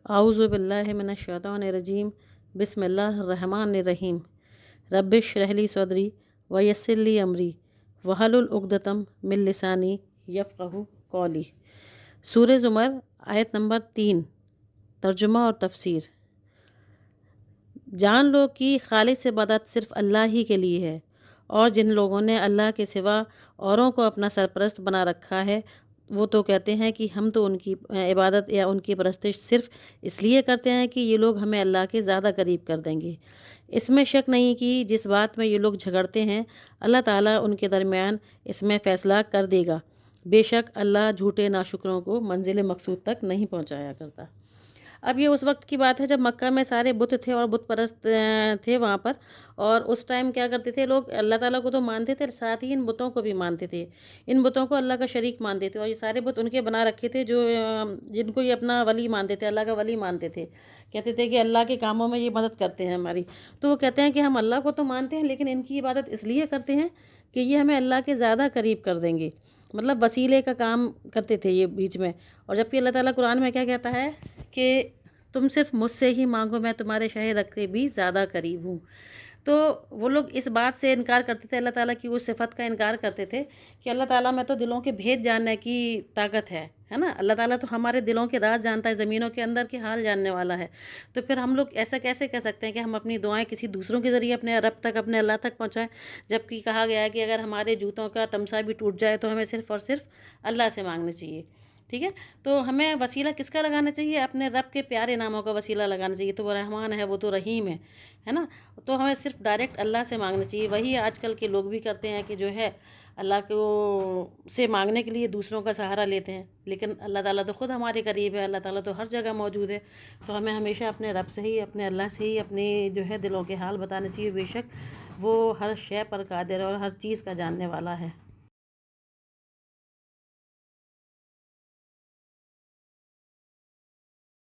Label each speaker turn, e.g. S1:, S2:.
S1: اعوذ باللہ من الشیطان الرجیم بسم اللہ الرحمن الرحیم رب اشرح لی صدری ویسر لی امری واحلل عقدۃ من لسانی یفقہوا قولی۔ سورہ زمر آیت نمبر 3، ترجمہ اور تفسیر۔ جان لو کہ خالص عبادت صرف اللہ ہی کے لیے ہے، اور جن لوگوں نے اللہ کے سوا اوروں کو اپنا سرپرست بنا رکھا ہے وہ تو کہتے ہیں کہ ہم تو ان کی عبادت یا ان کی پرستش صرف اس لیے کرتے ہیں کہ یہ لوگ ہمیں اللہ کے زیادہ قریب کر دیں گے۔ اس میں شک نہیں کہ جس بات میں یہ لوگ جھگڑتے ہیں اللہ تعالیٰ ان کے درمیان اس میں فیصلہ کر دے گا۔ بے شک اللہ جھوٹے ناشکروں کو منزل مقصود تک نہیں پہنچایا کرتا۔ اب یہ اس وقت کی بات ہے جب مکہ میں سارے بت تھے اور بت پرست تھے وہاں پر، اور اس ٹائم کیا کرتے تھے لوگ، اللہ تعالیٰ کو تو مانتے تھے، ساتھ ہی ان بتوں کو بھی مانتے تھے، ان بتوں کو اللہ کا شریک مانتے تھے، اور یہ سارے بت ان کے بنا رکھے تھے جو جن کو یہ اپنا ولی مانتے تھے، اللہ کا ولی مانتے تھے، کہتے تھے کہ اللہ کے کاموں میں یہ مدد کرتے ہیں ہماری۔ تو وہ کہتے ہیں کہ ہم اللہ کو تو مانتے ہیں لیکن ان کی عبادت اس لیے کرتے ہیں کہ یہ ہمیں اللہ کے زیادہ قریب کر دیں گے، مطلب وسیلے کا کام کرتے تھے یہ بیچ میں۔ اور جبکہ اللہ تعالیٰ قرآن میں کیا کہتا ہے کہ تم صرف مجھ سے ہی مانگو، میں تمہارے شہ رکھ کے بھی زیادہ قریب ہوں۔ تو وہ لوگ اس بات سے انکار کرتے تھے، اللہ تعالیٰ کی اس صفت کا انکار کرتے تھے کہ اللہ تعالیٰ میں تو دلوں کے بھید جاننے کی طاقت ہے نا، اللہ تعالیٰ تو ہمارے دلوں کے راز جانتا ہے، زمینوں کے اندر کے حال جاننے والا ہے۔ تو پھر ہم لوگ ایسا کیسے کہہ سکتے ہیں کہ ہم اپنی دعائیں کسی دوسروں کے ذریعے اپنے رب تک، اپنے اللہ تک پہنچائیں، جبکہ کہا گیا ہے کہ اگر ہمارے جوتوں کا تمسا بھی ٹوٹ جائے تو ہمیں صرف اور صرف اللہ سے مانگنا چاہیے، ٹھیک ہے؟ تو ہمیں وسیلہ کس کا لگانا چاہیے؟ اپنے رب کے پیارے ناموں کا وسیلہ لگانا چاہیے۔ تو وہ رحمان ہے، وہ تو رحیم ہے نا، تو ہمیں صرف ڈائریکٹ اللہ سے مانگنا چاہیے۔ وہی آج کل کے لوگ بھی کرتے ہیں کہ جو ہے اللہ کو سے مانگنے کے لیے دوسروں کا سہارا لیتے ہیں، لیکن اللہ تعالیٰ تو خود ہمارے قریب ہے، اللہ تعالیٰ تو ہر جگہ موجود ہے۔ تو ہمیں ہمیشہ اپنے رب سے ہی، اپنے اللہ سے ہی اپنی جو ہے دلوں کے حال بتانے چاہیے، بے شک وہ ہر شے پر قادر اور ہر چیز کا جاننے والا ہے۔